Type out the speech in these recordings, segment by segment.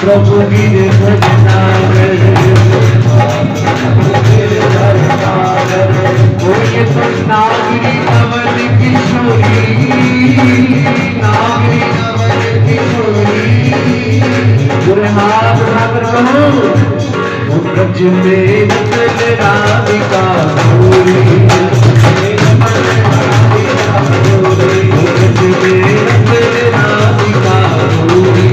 प्रभु गिरे नागरी नवन किशोरी नागरी नवन किशोरी बुरे हाथ उठाकर कहो ब्रज में नकल राधिका गोरी ब्रज में नकल राधिका गोरी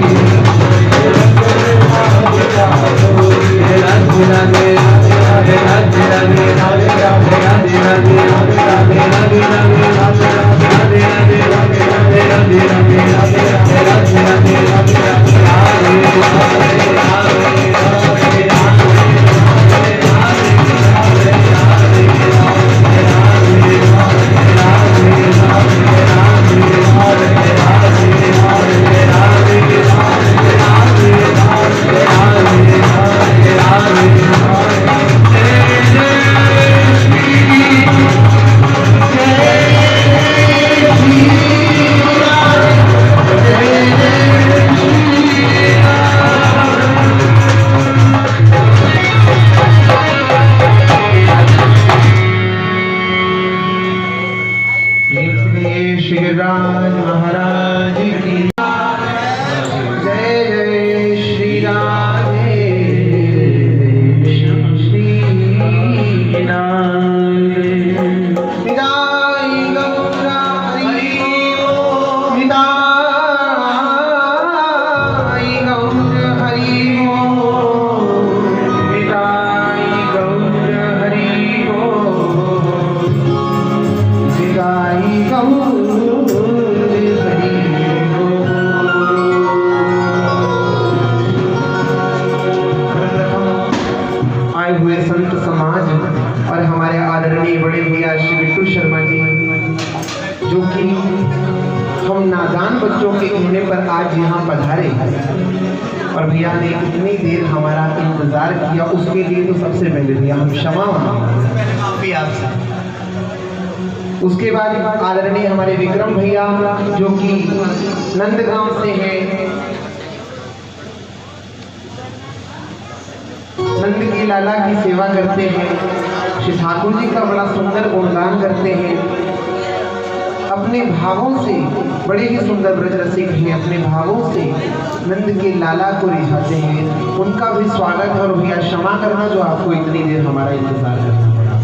आए हुए संत समाज और हमारे आदरणीय बड़े भैया श्री बिट्टू शर्मा जी, जो कि हम नादान बच्चों के कहने पर आज यहाँ पधारे और भैया ने इतनी देर हमारा इंतजार किया, उसके लिए तो सबसे पहले भैया हम क्षमा मांगते आपसे। उसके बाद आदरणीय हमारे विक्रम भैया जो कि नंदगांव से हैं, नंद की लाला की सेवा करते हैं, श्री ठाकुर जी का बड़ा सुंदर गुणगान करते हैं, अपने भावों से बड़े ही सुंदर ब्रज रसिक हैं, अपने भावों से नंद के लाला को रिझाते हैं। उनका भी स्वागत है और भैया क्षमा करना जो आपको इतनी देर हमारा इंतजार करना पड़ा।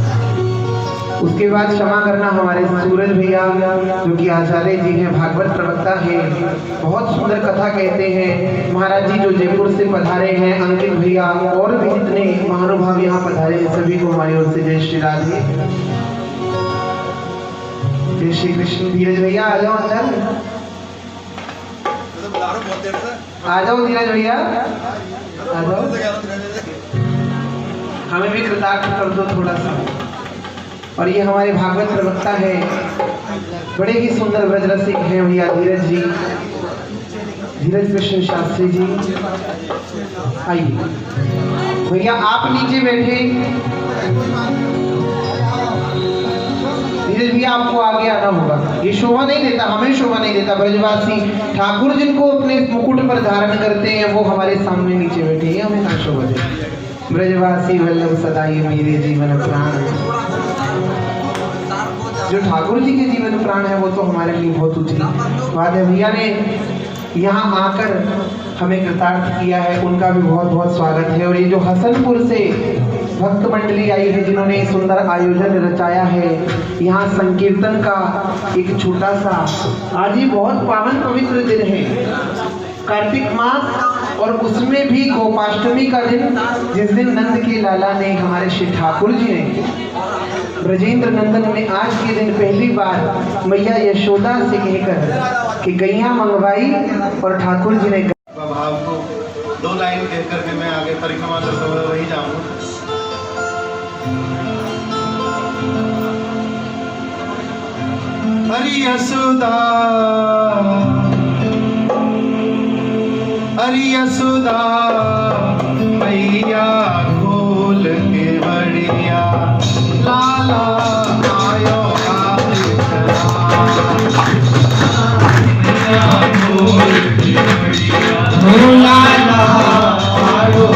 उसके बाद क्षमा करना हमारे सूरज भैया जो कि आचार्य जी हैं, भागवत प्रवक्ता हैं, बहुत सुंदर कथा कहते हैं। महाराज जी जो जयपुर से पधारे हैं, अंकित भैया और भी जितने महानुभाव यहाँ पधारे हैं, सभी को हमारी ओर से जय श्री राधे, जय श्री कृष्ण। धीरज भैया आ जाओ अंदर, आ जाओ धीरज भैया, आ जाओ, हमें भी कृतार्थ कर दो थोड़ा सा। और ये हमारे भागवत प्रवक्ता है, बड़े ही सुंदर ब्रज रसिक हैं भैया धीरज जी, धीरज कृष्ण शास्त्री जी। आइए भैया आप नीचे बैठे, धीरज भैया आपको आगे आना होगा, ये शोभा नहीं देता, हमें शोभा नहीं देता। ब्रजवासी ठाकुर जिनको अपने मुकुट पर धारण करते हैं वो हमारे सामने नीचे बैठे हैं, हमें ना शोभा देता। ब्रजवासी वल्लभ सदा ये मेरे जीवन प्राण, जो ठाकुर जी के जीवन प्राण है वो तो हमारे लिए बहुत ऊंची बात है। भैया ने यहाँ आकर हमें कृतार्थ किया है, उनका भी बहुत बहुत स्वागत है। और ये जो हसनपुर से भक्त मंडली आई है जिन्होंने सुंदर आयोजन रचाया है, यहाँ संकीर्तन का एक छोटा सा, आज ही बहुत पावन पवित्र दिन है, कार्तिक मास, और उसमें भी गोपाष्टमी का दिन, जिस दिन नंद के लाला ने, हमारे श्री ठाकुर जी ने, ब्रजेंद्र नंदन ने आज के दिन पहली बार मैया यशोदा से कहकर कि गैया मंगवाई और ठाकुर जी ने भाव को दो लाइन कह करके मैं आगे परिक्रमा करते हुए वही जाऊंगा। हरि यशोदा, हरि यशोदा मैया खोल के बढ़िया लाला आयो लाला आयो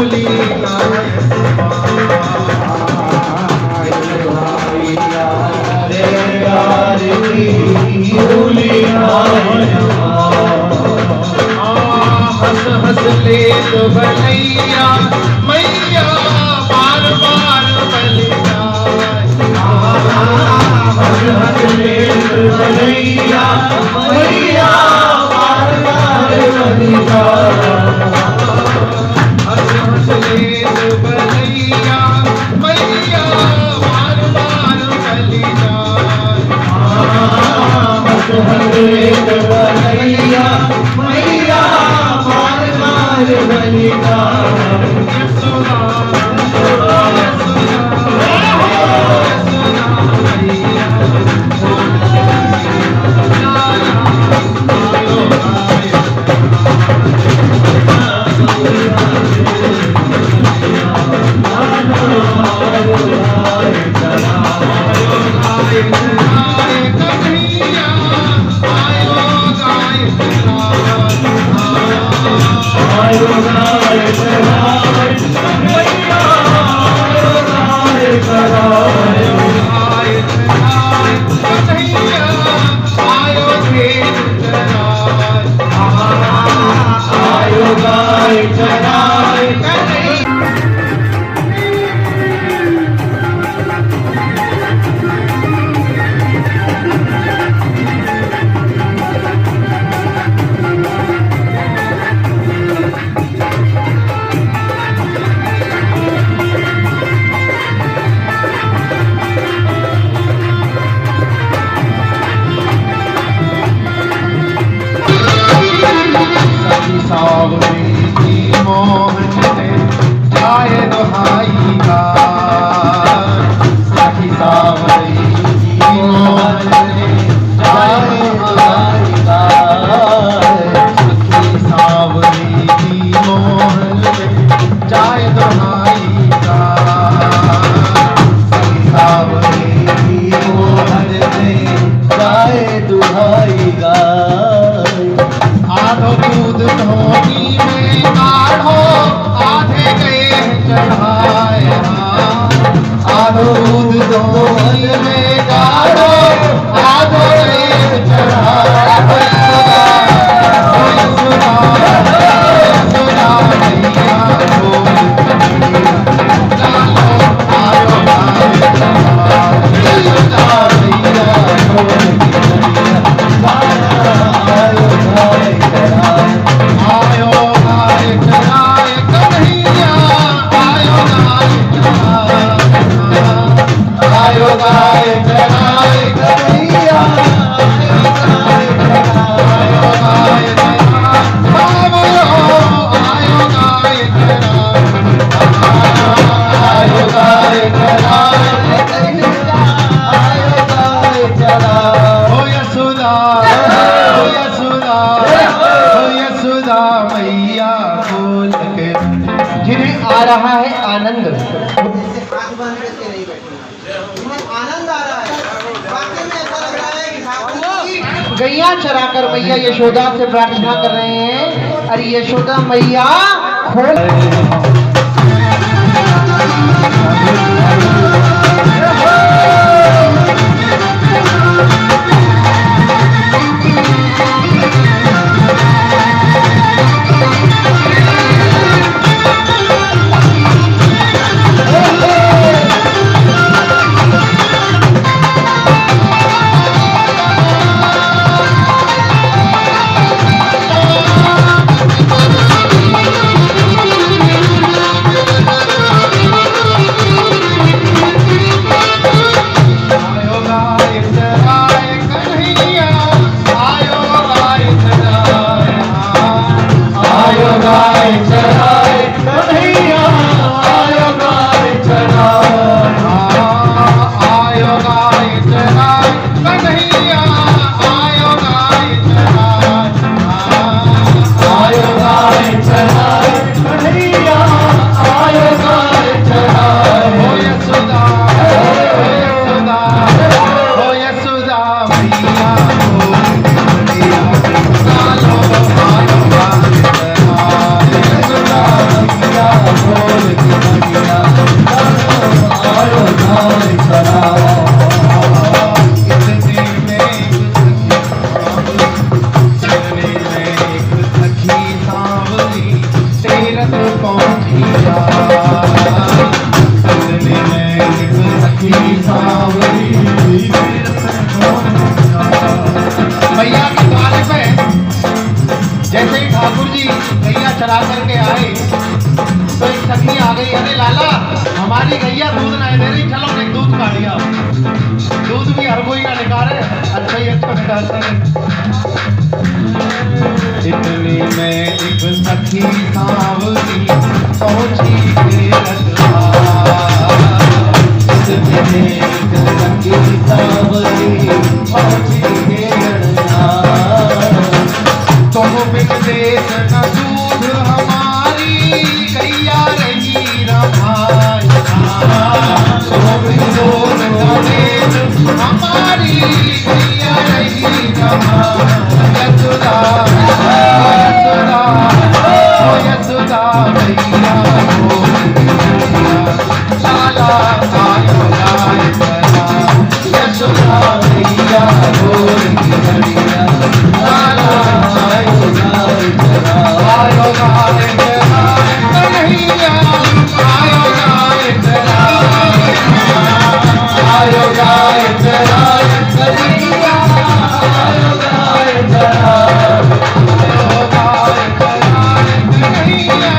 बोली मैया बार बार बलि जा हंस हंस ले बलैया मैया बार बार बलि जा हंस हंस ले बलैया मैया बार बार बलि जा यशोदा जिन्हें आ रहा है आनंद, आनंद आ रहा है, वाकई में ऐसा लग रहा है कि ठाकुर गैया चराकर मैया यशोदा से प्रार्थना कर रहे हैं, अरे यशोदा मैया खोल। अरे लाला हमारी गैया दूध ना दे रही, चलो एक दूध काढ़िया। दूध भी हर कोई ना निकाले, अच्छा ही अच्छा निकालते हैं। इतनी में एक सखी सांवली पहुंची के इतनी में एक सखी सांवली पहुंची के तुम बिन देश न दूध हमारी गैया रही रमाई। तुम बिन दूध न देश हमारी गैया रही रमाई। यशोदा यशोदा ओ यशोदा मैया लाला आयो गाय करा। यशोदा मैया गोरिया लाला आयो गाय करा। आयो गाय करा कन्हैया आयो गाय करा। आयो गाय करा कन्हैया आयो गाय करा। आयो गाय करा कन्हैया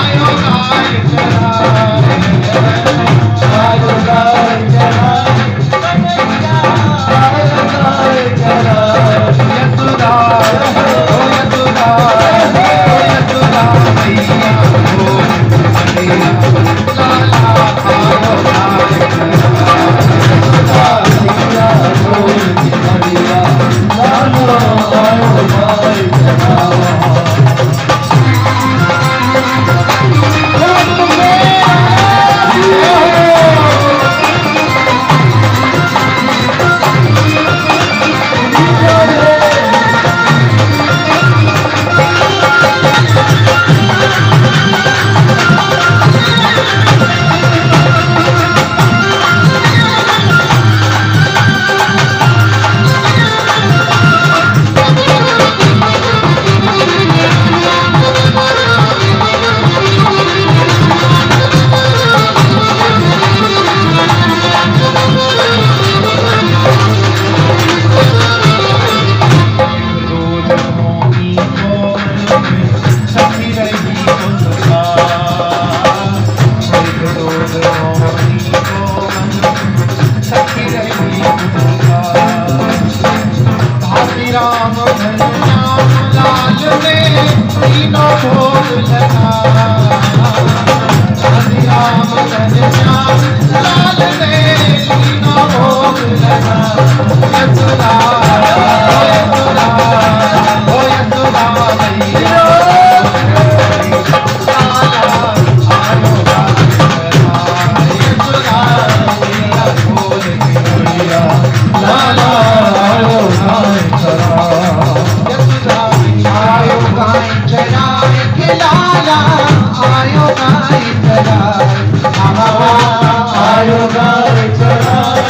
आयो गाय करा। आयो गाय करा कन्हैया आयो गाय करा। यशोदा ओ यशोदा ओ यशोदा मैया हो मैया लाला आयो गाय करा। यशोदा मैया हो मैया लाला आयो गाय करा। राम धन श्याम लाल में तीनों भोग लगा। राम धन श्याम लाल में तीनों भोग लगा। यशोदा ओ यशोदा ओ यशोदा मैया लाला आयो गाय करा। यशोदा मैया बोल के मैया लाला आयो गाय करा। यशोदा आयो गाय चराए के लाला आयो गाय चराए। आयो गाय चराए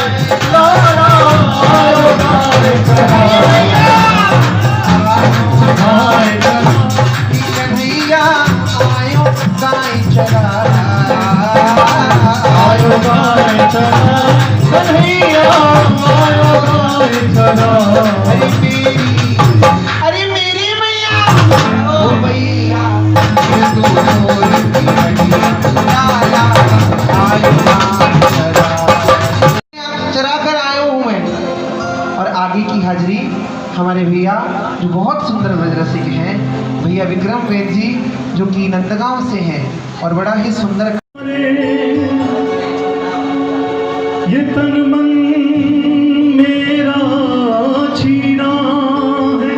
लाला आयो गाय चराए। गाय चराए कन्हैया आयो गाय चराए। आयो गाय चराए कन्हैया आयो गाय चराए। अरे मेरी मैया ओ मैया ये तो मोर की लाला आयो गाय चराए। चरा कर आयो हूँ मैं। और आगे की हाजिरी हमारे भैया जो बहुत सुंदर ब्रजरसिक हैं, भैया विक्रम वेद जी जो कि नंदगांव से हैं और बड़ा ही सुंदर ये तन मन मेरा छीना है,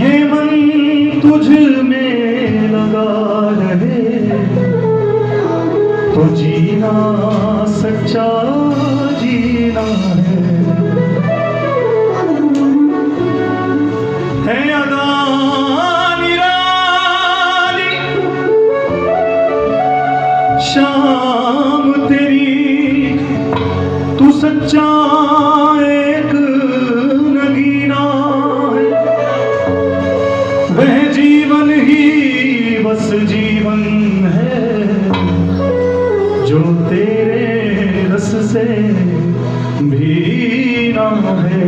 ये मन तुझ में लगा रहे तो जीना सच्चा जीना है अदा निराली शाम तेरी तू सच्चा एक नगीना है। वह जीवन ही बस जीवन है जो तेरे रस से भी ना है।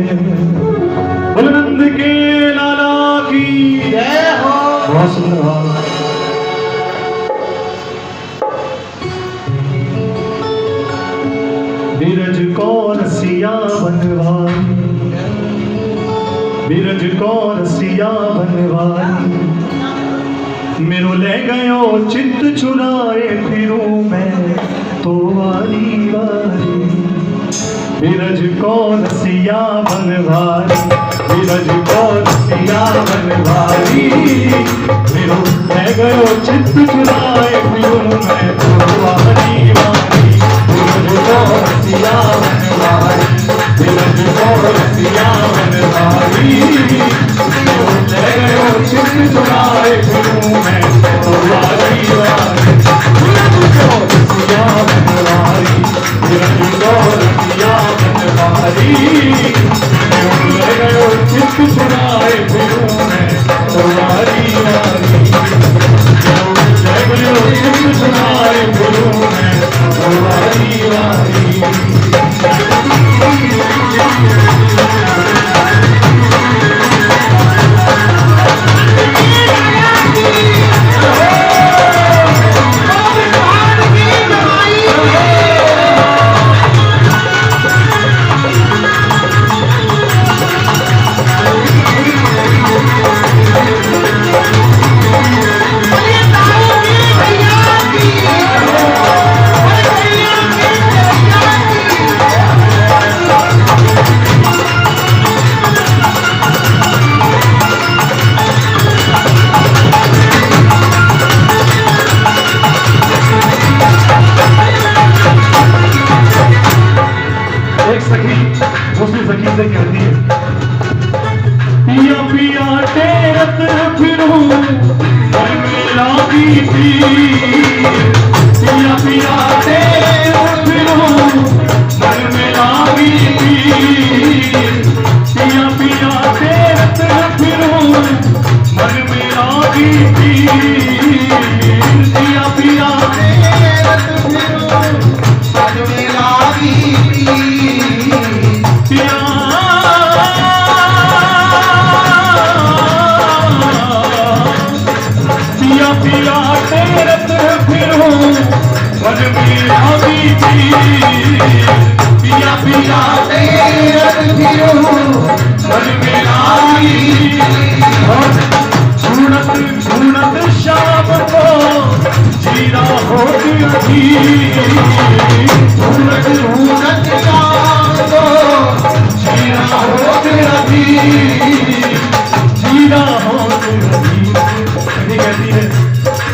बुलंद के लाला की जय हो। बहुत सुंदर भाव। बीरज को रसिया बनवाई, बीरज को रसिया बनवाई, मेरो ले गयो चित्त चुराए फिरूं मैं तो वारी वारी। बीरज को रसिया बनवाई, बीरज को रसिया बनवाई, मेरो ले गयो चित्त चुराए फिरूं मैं तो वारी वारी। बीरज को रसिया बनवाई, बीरज को रसिया बनवाई, मेरो ले गयो चित्त चुराए फिरूं मैं तो वारी वारी। बीरज को रसिया बनवाई, बीरज को रसिया बनवाई, मेरो ले गयो चित्त चुराए फिरूं मैं तो वारी वारी। ले गयो चित्त चुराए फिरूं मैं तो वारी वारी। से कहती है, पिया पिया टेरत फिरूं मन में लागी थी, पिया पिया टेरत फिरूं मन में लागी थी, पिया पिया टेरत फिरूं मन में लागी थी, पिया पिया टेरत फिरूं मन में लागी थी। पिया पिया टेरत फिरूं मन में लागी थी, पिया पिया टेरत फिरूं मन में लागी झूणत झूणत शाम को जीरा होती थी, झूणत झूणत शाम को जीरा होती थी, जीरा होती थी। कहती है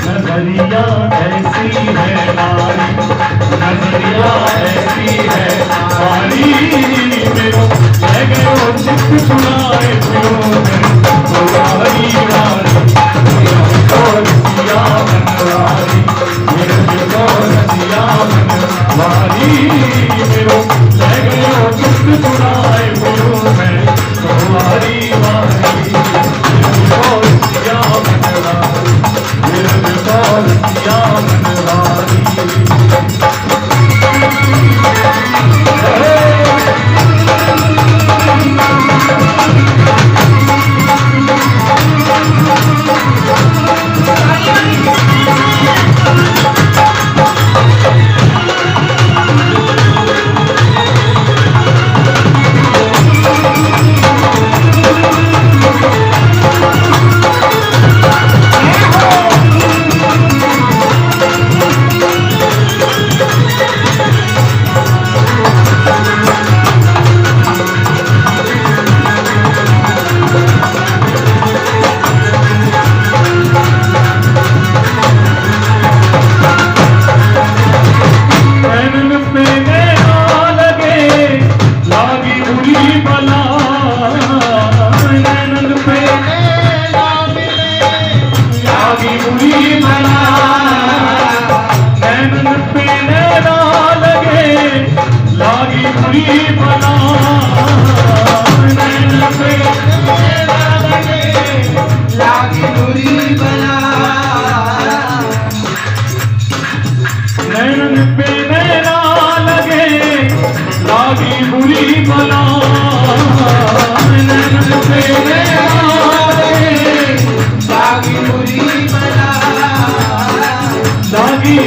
नजरिया ऐसी है हमारी, नजरिया ऐसी है हमारी, मेरो ले गयो चित्त चुराए फिरूं तो वारी वारी। मेरो रसिया बनवारी, मेरो रसिया बनवारी, मेरो ले गयो चित्त चुराए फिरूं मैं तो वारी वारी। मेरो रसिया बनवारी, मेरो रसिया बनवारी।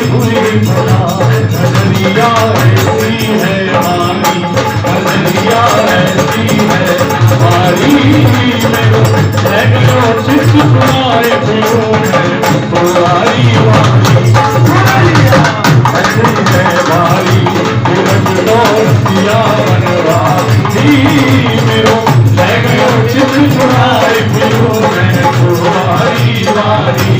बुरी भला नजरिया ऐसी है। नजरिया ऐसी है हमारी मेरो लगो चित सुनाए फिरो मैं पुरानी वाली ऐसी है भारी लगो सिया बनवारी मेरो लगो चित सुनाए फिरो मैं पुरानी वाली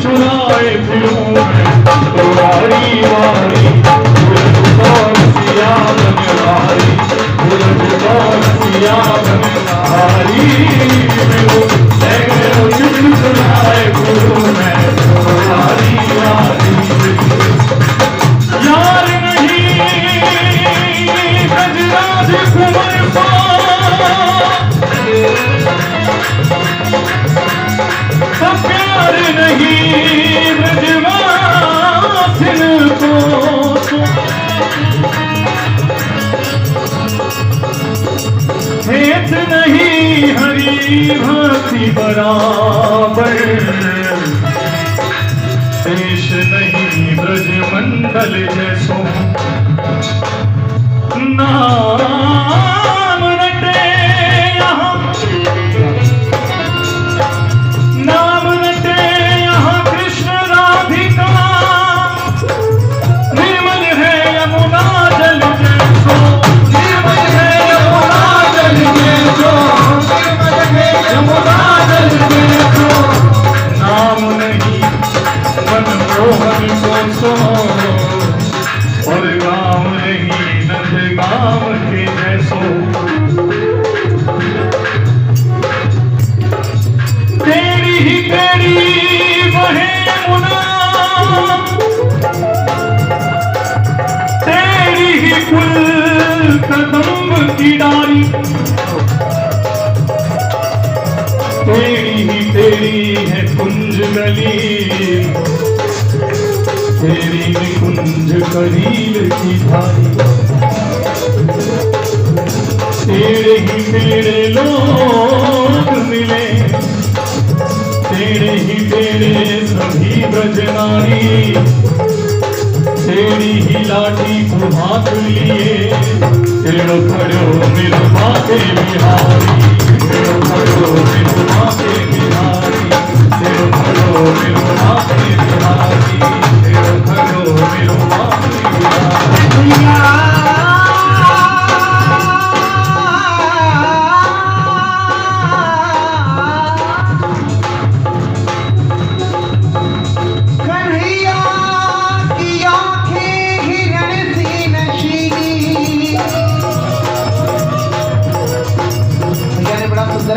चुराए फिरूं मैं पुरानी वाली सिया बनवारी सिया बनवारी चुराए फिरूं मैं पुरानी वाली यार नहीं गजराज कुंवर प्यार नहीं ब्रजवासिन को हेत नहीं हरी भांति बराबर देश नहीं ब्रजमंडल जैसो नाम रटे यहाँ नाम नहीं मनमोहन को और गाँव नहीं नंद गाँव के जैसो तेरी ही तेरी बहे मुना तेरी ही कुल कदम की डाली तेरी ही तेरी है कुंज गली तेरी निकुंज करील की धारी तेरे ही तेरे लोग मिले तेरे ही तेरे सभी ब्रजनारी तेरी ही लाठी को हाथ लिए तेरो खड़ो मेरो माथे बिहारी तेरो खड़ो मेरो माथे बिहारी तेरो खड़ो मेरो माथे बिहारी तेरो खड़ो मेरो माथे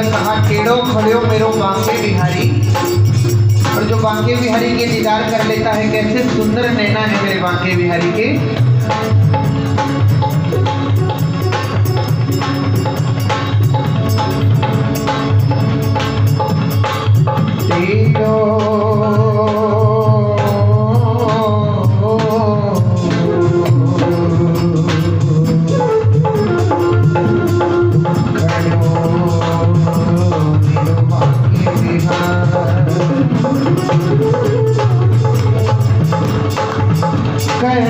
कहा टेढ़ो खड़ो मेरो बांके बिहारी। और जो बांके बिहारी के दीदार कर लेता है, कैसे सुंदर नैना है मेरे बांके बिहारी के। कह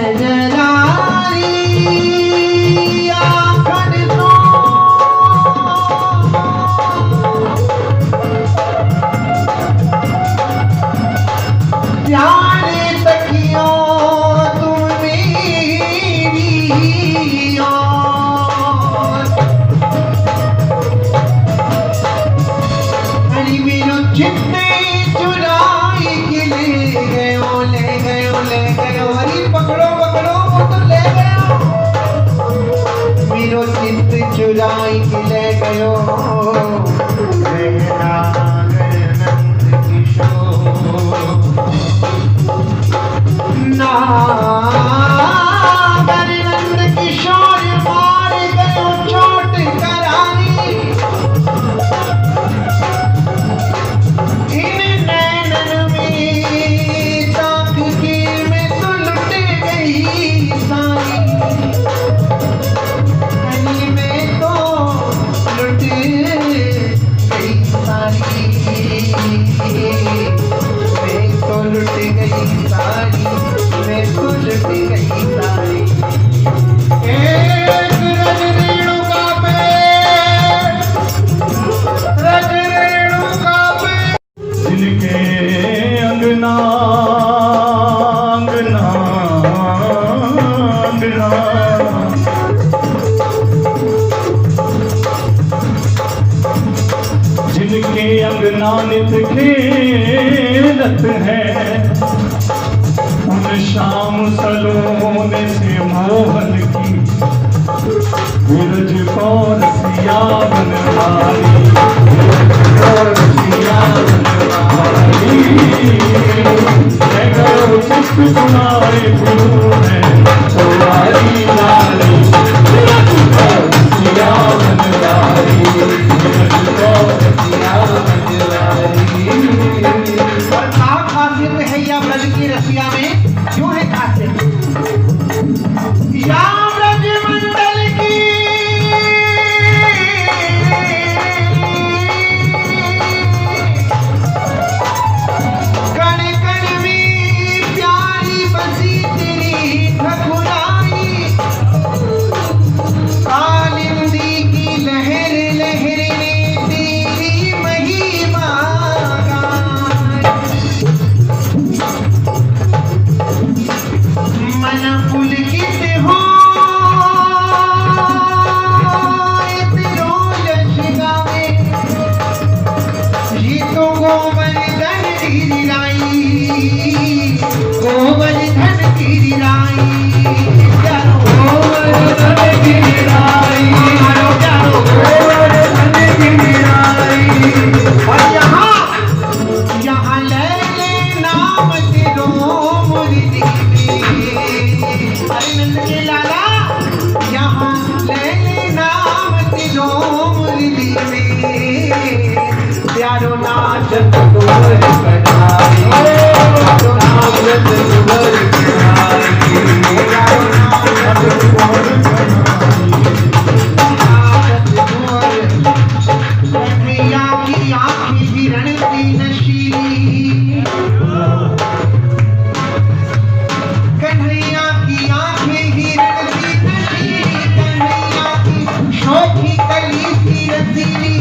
चुराई के ले गयो हरी पकड़ो पकड़ो वो तो ले गयो मेरो चित्त चुराई के ले गयो नागर नंद किशोर मार गयो चोट कराई इन नैनन में ताक के मैं तो लुट गई सारी कहीं में तो लुट गई सारी मैं तो लुट गई सारी मैं तो लुट गई सारी एक रज रेणुका पे रज रेणुका पे जिनके अंगना अंगना अंगना जिनके अंगना नित खेलत है उन शाम सलोने से मोहन की विरज कौर सिया बनवारी कौर सिया बनवारी मैं करो चित्त सुनाए गुरु है सवारी नारी विरज कौर सिया बनवारी विरज कौर सिया बनवारी। और क्या खासियत है या ब्रज की रसिया में क्यों है खासियत या ब्रज मंडल की कण कण में प्यारी बसी तेरी ठकुराई कालिंदी की लहर लहर ने तेरी महिमा मन पुलकित हो यश गावे ये तो गोवर्धन गिरिराई गोवर्धन गिरिराई गोवर्धन गिरिराई गोवर्धन गिरिराई। और यहाँ ले नाम तेरो मुरली अरे नंद के लाला यहाँ ले नाम तेरो मुरली में प्यारो नाचत तोर कटाई प्यारो नाचत तोर कटाई प्यारो नाचत तोर कन्हैया की आँखें हिरण की नशीली कन्हैया की आँखें हिरण की नशीली कन्हैया की शोखी कली की रसीली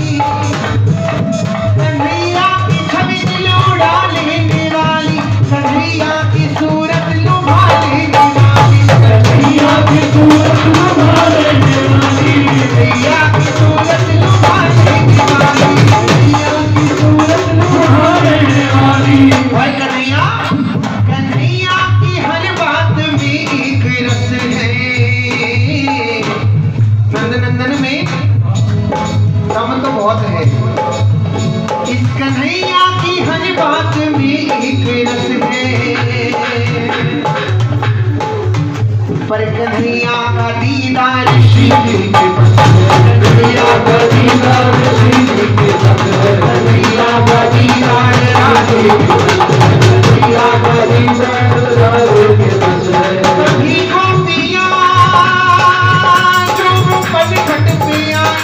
कन्हैया की छवि लुढ़ा लेने वाली कन्हैया की सूरत लुभा लेने वाली कन्हैया की सूरत लुभा लेने वाली कन्हैया की सूरत लुभा लेने वाली कन्हैया की सूरत लुभा लेने वाली। भाई कन्हैया कन्हैया की हर बात में एक रस है नंदन में दम तो बहुत है इस कन्हैया की हर बात में एक रस है पर कन्हैया का दीदार श्री के बस कन्हैया का दीदार श्री के बस कन्हैया का दीदार राधे के बस कन्हैया का दीदार राधे के बस कभी गोपियाँ जो पल खट पे आई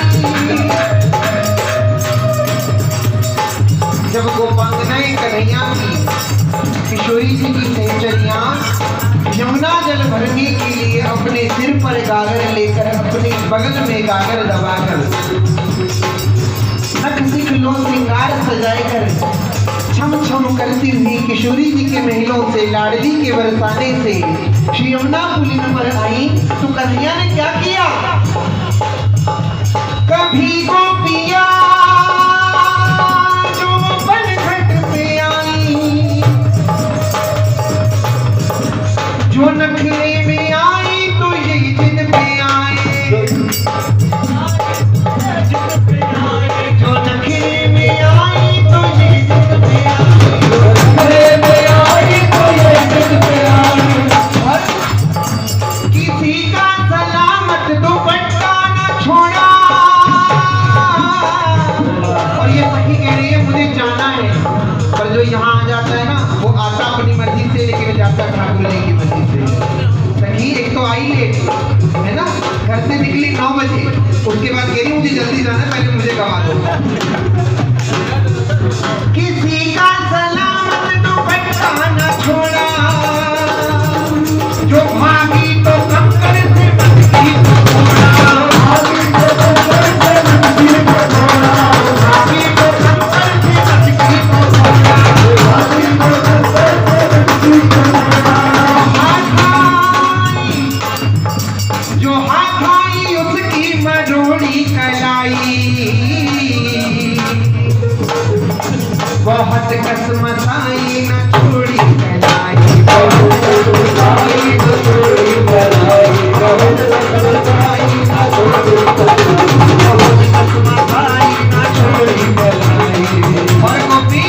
जब गोपांगनाएं कन्हैया की किशोरी जी की सहचरियाँ यमुना जल भरने के लिए अपने सिर पर गागर लेकर अपने बगल में गागर दबाकर नख सिख लो श्रृंगार सजाकर छम छम करती हुई किशोरी जी के महलों से लाडली के बरसाने से श्री यमुना पुलिन पर आई तो कन्हैया ने क्या किया कभी गोपिया जो बन घट पे आई रुलाई न छोड़ी कलाई रुलाई न छोड़ी कलाई बहुत रुलाई न छोड़ी कलाई और गोपी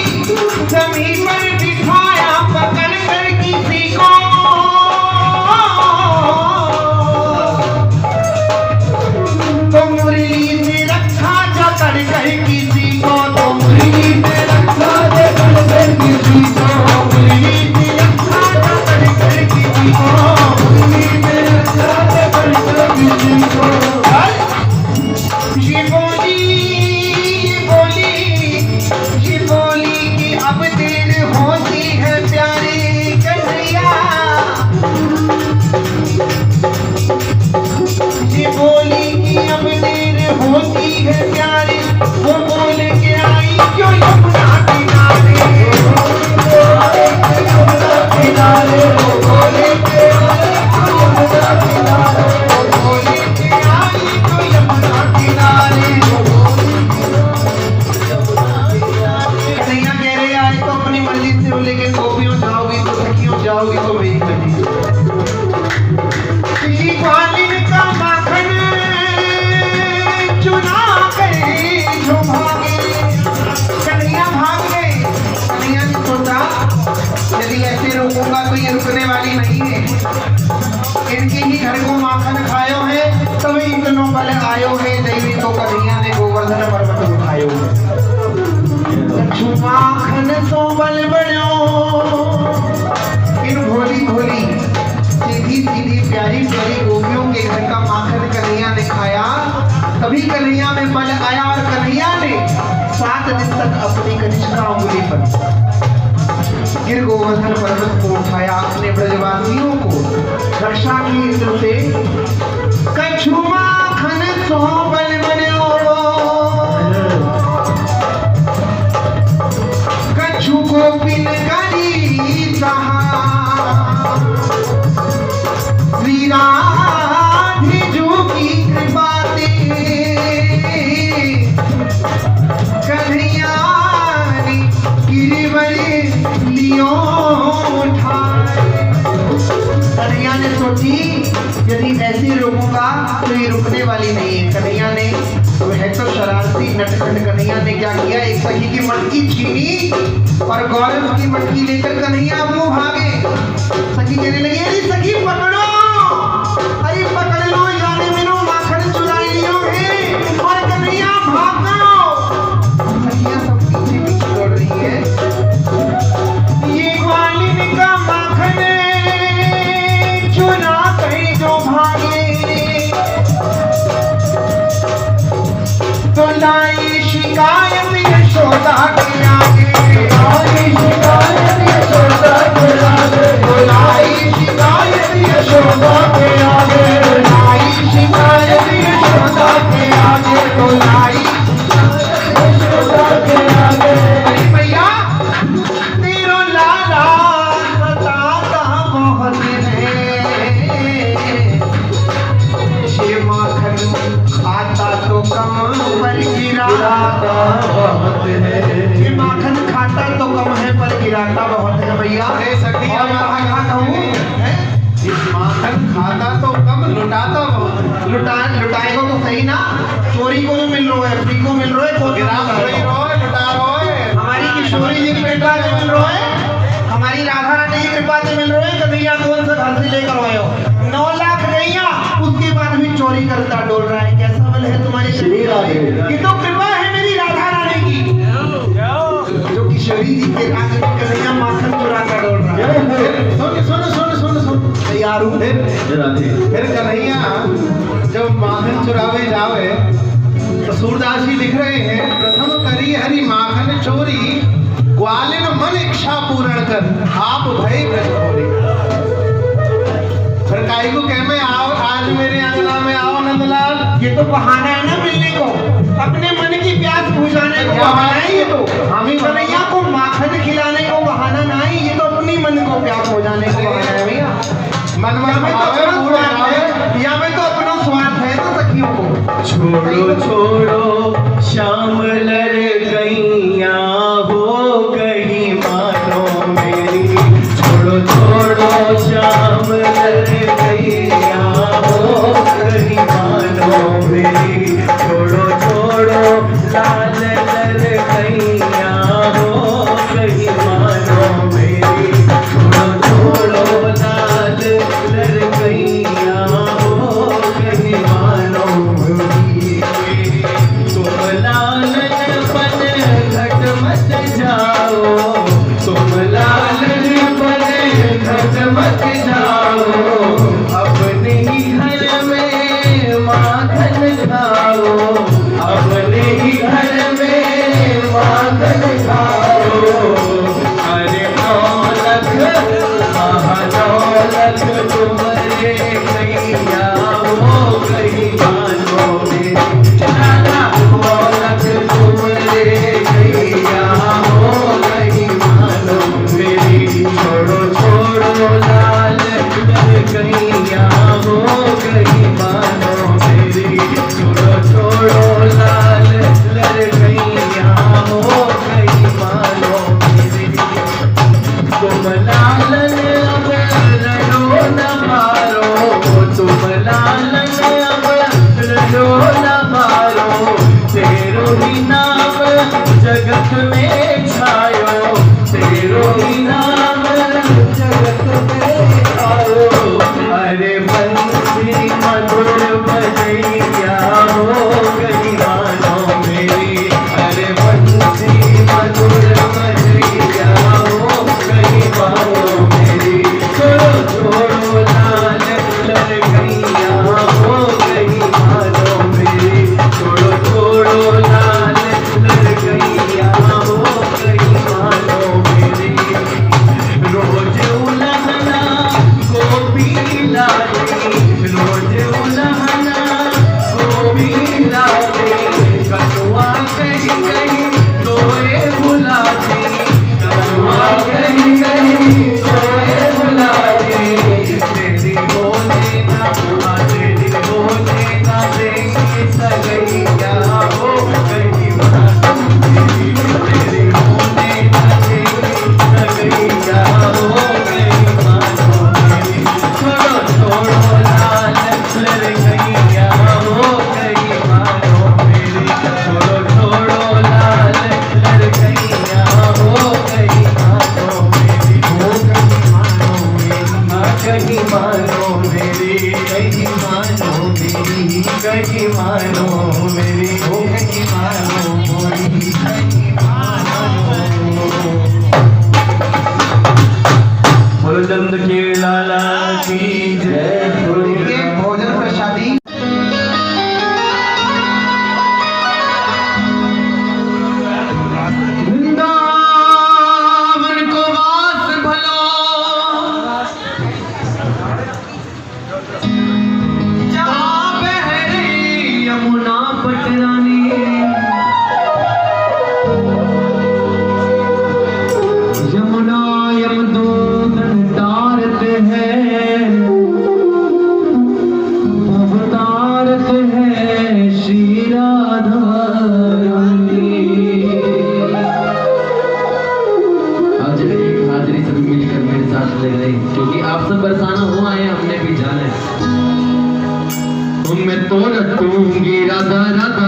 जमीन पर बिठाया पकड़ कर किसी को तो मुरली से रखा जकड़ कर किसी को तो मुरली से रखा जकड़ कर किसी को मुरली से रखा जकड़ कर किसी को मुरली से रखा जकड़ कर किसी को ये बोली कि अब देर होती है प्यारे कन्हैया ये बोली कि अब देर होती है प्यारे वो बोल के आई क्यों यमुना किनारे किनारे वो बोले के आई क्यों यमुना किनारे वो बोले के आई क्यों यमुना किनारे कन्हैया कह रहे आए तो अपनी मर्जी से हो लेकिन गोपियों जाओगी तो सखियों जाओगी तो मेरी मर्जी श्री ग्वालिन का माखन चुना गए जो भागे कन्हैया भाग गए कन्हैया ने सोचा यदि ऐसे रोकूंगा तो ये रुकने वाली नहीं है इनके ही घर को माखन खायो है तभी इतनो बल आयो है देवी तो कन्हैया ने गोवर्धन पर्वत उठायो है माखन सो बल बनो इन भोली भोली सीधी सीधी प्यारी प्यारी गोपियों के घर का माखन कन्हैया ने खाया तभी कन्हैया में बल आया और कन्हैया ने 7 दिन तक अपनी कनिष्ठा उंगली पर गिर गोवर्धन पर्वत को उठाया अपने ब्रजवासियों को रक्षा की इंद्र से कछु माखन सो बल बनो कछु गोपिन करी सहा श्रीराधिजू की कृपा से कन्हैया ने गिरिवर लियो उठाए कन्हैया ने सोची यदि ऐसे रोकूंगा तो ये रुकने वाली नहीं है कन्हैया ने वह तो शरारती नटखट कन्हैया ने क्या किया एक सखी की मटकी छीनी और गौरव की मटकी लेकर कन्हैया वो भागे सखी कहने लगी अरे सखी पकड़ो अरे पकड़ लो जाने में माखन चुराई लियो है और कन्हैया भाग गयो सखियां सब पीछे पीछे दौड़ रही है ये ग्वालिन का माखन चुरा कहीं जो भागे तो लाई शिकायत यशोदा के आगे लाई शिकायत यशोदा के आगे लाई शिकायत यशोदा के आगे लाई शिकायत यशोदा के आगे तो लाई यशोदा के आगे अरे भैया तेरो लाला सताता बहुत है ये माखन खाता तो कम पर गिराता बहुत है ये माखन खाता तो कम है पर गिराता बहुत है भैया अरे सखी और कहाँ कहूँ इस माखन खाता तो कम लुटाता बहुत लुटाएगा तो सही ना चोरी को जो मिल रहा है फ्री को मिल रहा है तो गिरा रही लुटा रहे हमारी किशोरी जी पेटा जो मिल रहा है हमारी राधा रानी की कृपा से मिल रहे हैं कन्हैया कौन सा घर से लेकर आए हो 9 लाख गैया उसके बाद भी चोरी करता डोल रहा है कैसा बल है तुम्हारी शरीर ये तो कृपा है मेरी राधा रानी की जो किशोरी जी के राज में कन्हैया माखन चुराता डोल रहा है सुन तैयार हूँ फिर कन्हैया जब माखन चुरावे जावे तो सूरदास जी लिख रहे हैं प्रथम करी हरि माखन चोरी ग्वालिन मन इच्छा पूर्ण कर आप भय ब्रज खोरी फिर काई को कह में आओ आज मेरे अंगना में आओ नंदलाल ये तो बहाना है ना मिलने को अपने मन की प्यास बुझाने को बहाना है ये तो हम ही कन्हैया को माखन खिलाने को बहाना नहीं ये तो अपनी मन को प्यास बुझाने को बहाना है भैया मन में या में तो अपना स्वार्थ है तो सखियों को छोड़ो छोड़ो श्याम लर गैया हो गई मानो तुम लालन बने घट मत जाओ, अपने ही घर में माखन खाओ, अपने ही घर में माखन खाओ। अरे दौलत महादौलत तुम्हारे कैया हो गई मानो मेरी, दौलत तुम्हारे कैया हो गई मानो मेरी। छोड़ो छोड़ो लाल कैया हो गई मानो मेरी, छोड़ो छोड़ो लाल कैया हो गई मानो मेरी। तुम लालन अब लड़ो न मारो, तुम लालन अब लड़ो न मारो, तेरो ही नाम जगत में छायो, तेरो ही नाम जगत में छायो। अरे बंसी मधुर बजैया हो गई मानो मेरी, अरे बंसी मधुर बजैया हो गई मानो मेरी। छोड़ो छोड़ो लाल लड़कैया हो गई मानो मेरी, छोड़ो छोड़ो लाल लड़कैया हो गई मानो मेरी। रोज उलहना गोपी लाली, रोज उलहना गोपी लाली, कटुआ कहीं कहीं तोए बुलाती, कटुआ कहीं कहीं तोए बुलाती। तेरी बोले ना तेरी बोले ना देंगे सगैया हो गई मानो मेरी, तेरी बोले ना देंगे सगैया हो गई मानो मेरी। छोड़ो छोड़ो लाल लड़कैया हो गई मानो मेरी, छोड़ो छोड़ो लाल लड़कैया हो गई मानो मेरी, हो गई मानो मेरी, कहीं मानो मेरी, कहीं मानो मेरी, कहीं मानो मेरी, हो गई मानो मेरी, कहीं मानो। बोलो चंद के लाला की जय। ये भोजन प्रसादी वृंदावन को वास भलो, जहाँ बह रही यमुना पटरानी, यमुना यमदूतन तारते हैं, अवतारत है श्री राधा रानी। हाजरी सभी मिलकर मेरे साथ ले रही, क्योंकि आप सब बरसाना हो आए, हमने भी जाना है। मैं तो रटूंगी राधा राधा